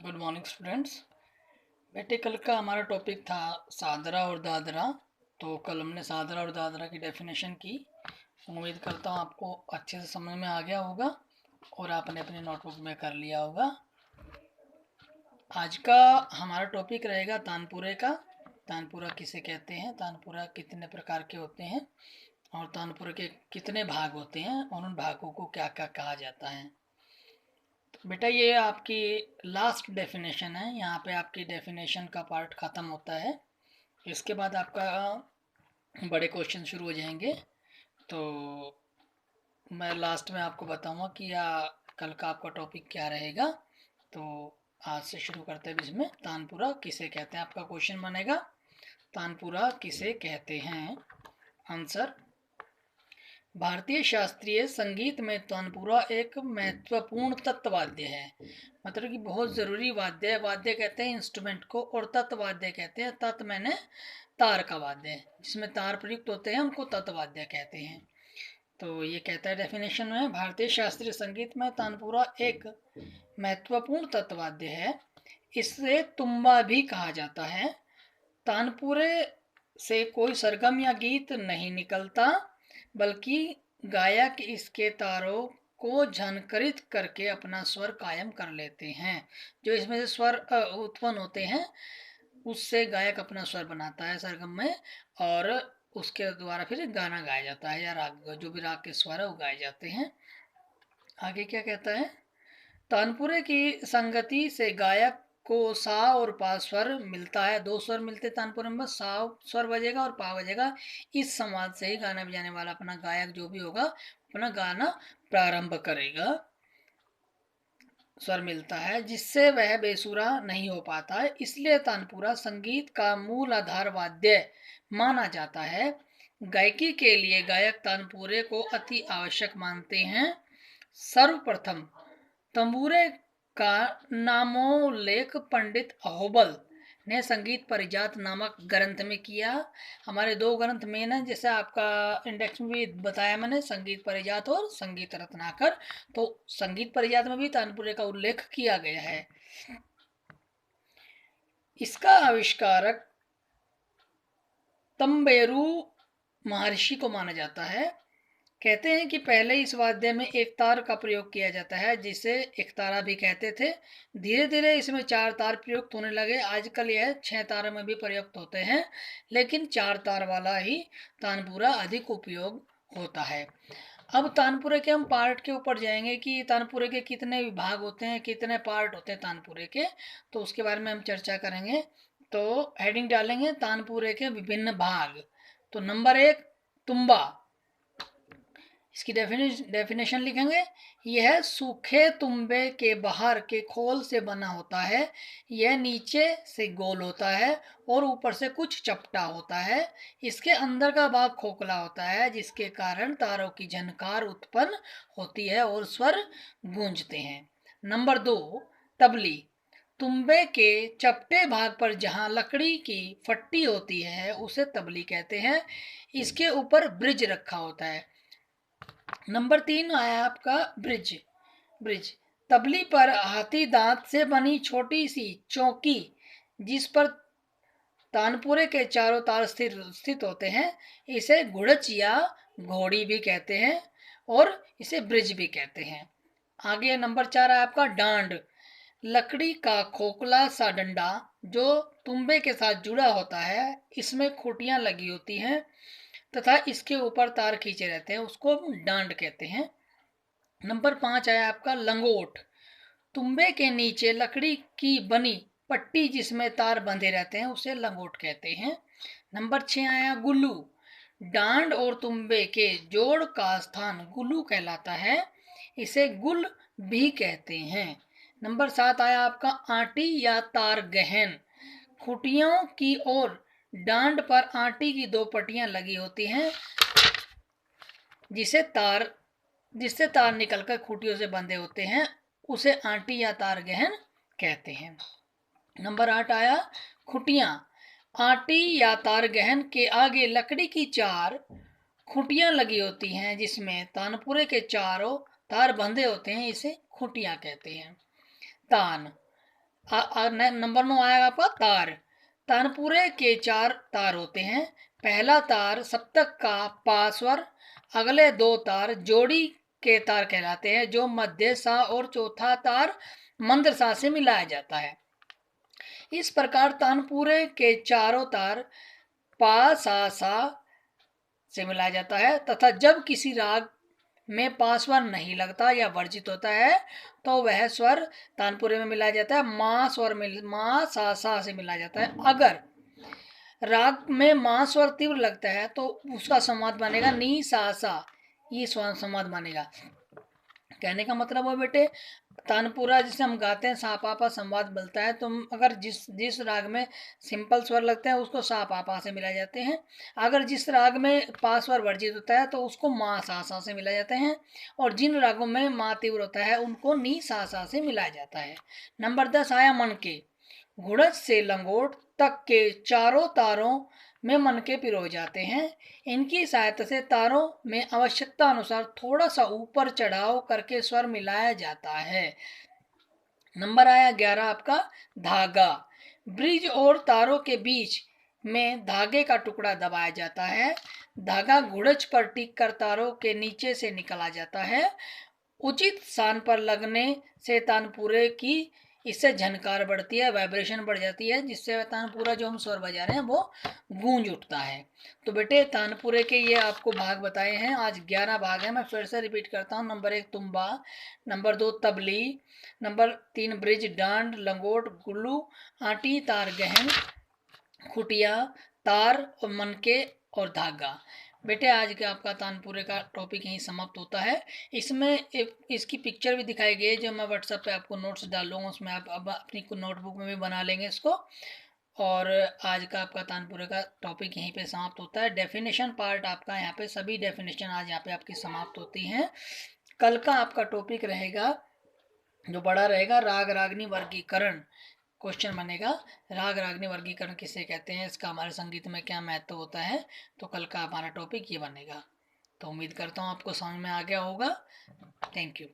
Good morning students. बेटे कल का हमारा टॉपिक था सादरा और दादरा। तो कल हमने सादरा और दादरा की डेफिनेशन की। उम्मीद करता हूँ आपको अच्छे से समझ में आ गया होगा और आपने अपने नोटबुक में कर लिया होगा। आज का हमारा टॉपिक रहेगा तानपुरे का। तानपुरा किसे कहते हैं, तानपुरा कितने प्रकार के होते हैं और तानपुरे के कितने भाग होते हैं और उन भागों को क्या क्या कहा जाता है। बेटा ये आपकी लास्ट डेफिनेशन है, यहाँ पे आपकी डेफिनेशन का पार्ट ख़त्म होता है। इसके बाद आपका बड़े क्वेश्चन शुरू हो जाएंगे। तो मैं लास्ट में आपको बताऊंगा कि कल का आपका टॉपिक क्या रहेगा। तो आज से शुरू करते हैं। इसमें तानपुरा किसे कहते हैं, आपका क्वेश्चन बनेगा तानपुरा किसे कहते हैं। आंसर, भारतीय शास्त्रीय संगीत में तानपुरा एक महत्वपूर्ण तत्ववाद्य है। मतलब कि बहुत ज़रूरी वाद्य है। वाद्य कहते हैं इंस्ट्रूमेंट को और तत्ववाद्य कहते हैं, तत् मैंने तार का वाद्य जिसमें तार प्रयुक्त होते हैं उनको तत्ववाद्य कहते हैं। तो ये कहता है डेफिनेशन में, भारतीय शास्त्रीय संगीत में तानपुरा एक महत्वपूर्ण तत्ववाद्य है। इससे तुम्बा भी कहा जाता है। तानपुरे से कोई सरगम या गीत नहीं निकलता, बल्कि गायक इसके तारों को झनकरित करके अपना स्वर कायम कर लेते हैं। जो इसमें से स्वर उत्पन्न होते हैं उससे गायक अपना स्वर बनाता है सरगम में, और उसके द्वारा फिर गाना गाया जाता है या राग, जो भी राग के स्वर है वो गाए जाते हैं। आगे क्या कहता है, तानपुरे की संगति से गायक को सा और पा स्वर मिलता है। दो स्वर मिलते तानपुरे में, सा स्वर बजेगा और पा बजेगा। इस संवाद से ही गाना बजाने वाला अपना गायक जो भी होगा अपना गाना प्रारंभ करेगा। स्वर मिलता है जिससे वह बेसुरा नहीं हो पाता है, इसलिए तानपुरा संगीत का मूल आधार वाद्य माना जाता है। गायकी के लिए गायक तानपुरे को अति आवश्यक मानते हैं। सर्वप्रथम तंबूरे का नामोल्लेख पंडित अहोबल ने संगीत परिजात नामक ग्रंथ में किया। हमारे दो ग्रंथ मेन है, जैसे आपका इंडेक्स में भी बताया मैंने, संगीत परिजात और संगीत रत्नाकर। तो संगीत परिजात में भी तानपुरे का उल्लेख किया गया है। इसका आविष्कारक तंबेरू महर्षि को माना जाता है। कहते हैं कि पहले इस वाद्य में एक तार का प्रयोग किया जाता है जिसे एक तारा भी कहते थे। धीरे धीरे इसमें चार तार प्रयुक्त होने लगे। आजकल यह 6 तारों में भी प्रयुक्त होते हैं, लेकिन 4 तार वाला ही तानपुरा अधिक उपयोग होता है। अब तानपुरे के हम पार्ट के ऊपर जाएंगे कि तानपुरे के कितने विभाग होते हैं, कितने पार्ट होते हैं तानपुरे के, तो उसके बारे में हम चर्चा करेंगे। तो हेडिंग डालेंगे तानपुरे के विभिन्न भाग। तो नंबर 1 तुम्बा, इसकी डेफिनेशन लिखेंगे। यह सूखे तुम्बे के बाहर के खोल से बना होता है। यह नीचे से गोल होता है और ऊपर से कुछ चपटा होता है। इसके अंदर का भाग खोखला होता है, जिसके कारण तारों की झनकार उत्पन्न होती है और स्वर गूंजते हैं। नंबर 2 तबली, तुम्बे के चपटे भाग पर जहां लकड़ी की फट्टी होती है उसे तबली कहते हैं। इसके ऊपर ब्रिज रखा होता है। नंबर 3 आया आपका ब्रिज। ब्रिज तबली पर हाथी दांत से बनी छोटी सी चौकी, जिस पर तानपुरे के चारों तार स्थित होते हैं, इसे घुड़च या घोड़ी भी कहते हैं और इसे ब्रिज भी कहते हैं। आगे नंबर 4 है आपका डांड, लकड़ी का खोखला सा डंडा जो तुम्बे के साथ जुड़ा होता है। इसमें खूंटियां लगी होती हैं तथा इसके ऊपर तार खींचे रहते हैं, उसको डांड कहते हैं। नंबर 5 आया आपका लंगोट, तुम्बे के नीचे लकड़ी की बनी पट्टी जिसमें तार बंधे रहते हैं उसे लंगोट कहते हैं। नंबर 6 आया गुल्लू, डांड और तुम्बे के जोड़ का स्थान गुल्लू कहलाता है, इसे गुल भी कहते हैं। नंबर 7 आया आपका आटी या तार गहन, खूंटियों की ओर डांड पर आटी की 2 पट्टियां लगी होती हैं जिससे तार निकलकर खूंटियों से बंधे होते हैं, उसे आटी या तार गहन कहते हैं। नंबर 8 आया खूंटियां, आटी या तार गहन के आगे लकड़ी की 4 खूंटियां लगी होती हैं जिसमें तानपुरे के चारों तार बंधे होते हैं, इसे खूंटियां कहते हैं। तान, नंबर 9 आएगा आपका तार। तानपुरे के 4 तार होते हैं। पहला तार सप्तक का पास्वर, अगले 2 तार जोड़ी के तार कहलाते हैं, जो मध्य सा और चौथा तार मंद सा से मिलाया जाता है। इस प्रकार तानपुरे के चारों तार पा सा सा से मिलाया जाता है, तथा जब किसी राग में पास्वर नहीं लगता या वर्जित होता है तो वह स्वर तानपुरे में मिलाया जाता है, मां सा सा से मिलाया जाता है। अगर राग में मां स्वर तीव्र लगता है तो उसका संवाद बनेगा नी सा सा, ये संवाद बनेगा। कहने का मतलब है बेटे, तानपुरा जिसे हम गाते हैं सा पा संवाद मिलता है, तो अगर जिस जिस राग में सिंपल स्वर लगते हैं उसको सा पा से मिलाए जाते हैं। अगर जिस राग में पा स्वर वर्जित होता है तो उसको मा सा से मिलाए जाते हैं, और जिन रागों में मा तीव्र होता है उनको नी सा से मिलाया जाता है। नंबर 10 आया मन के। घुड़च से लंगोट तक के चारों तारों में मनके पिरोए जाते हैं। इनकी सहायता से तारों में आवश्यकता अनुसार थोड़ा सा ऊपर चढ़ाव करके स्वर मिलाया जाता है। नंबर आया 11 आपका धागा। ब्रिज और तारों के बीच में धागे का टुकड़ा दबाया जाता है। धागा घुड़च पर टिक कर तारों के नीचे से निकला जाता है। उचित स्थान पर लगने से तानपुरे की इससे झनकार बढ़ती है, वाइब्रेशन बढ़ जाती है, जिससे तानपुरा जो हम स्वर बजा रहे हैं वो गूंज उठता है। तो बेटे तानपुरे के ये आपको भाग बताए हैं, आज 11 भाग हैं। मैं फिर से रिपीट करता हूँ। नंबर 1 तुम्बा, नंबर 2 तबली, नंबर 3 ब्रिज, डांड, लंगोट, गुल्लू, आटी, तार गहन, खुटिया, तार और मनके और धागा। बेटे आज का आपका तानपुरे का टॉपिक यहीं समाप्त होता है। इसमें इसकी पिक्चर भी दिखाई गई है, जो मैं व्हाट्सएप पे आपको नोट्स डाल दूंगा, उसमें आप अब अपनी नोटबुक में भी बना लेंगे इसको। और आज का आपका तानपुरे का टॉपिक यहीं पे समाप्त होता है। डेफिनेशन पार्ट आपका यहाँ पे सभी डेफिनेशन आज यहाँ पे आपकी समाप्त होती हैं। कल का आपका टॉपिक रहेगा जो बड़ा रहेगा, राग रागनी वर्गीकरण। क्वेश्चन बनेगा राग रागनी वर्गीकरण किसे कहते हैं, इसका हमारे संगीत में क्या महत्व होता है। तो कल का हमारा टॉपिक ये बनेगा। तो उम्मीद करता हूँ आपको समझ में आ गया होगा। Thank you.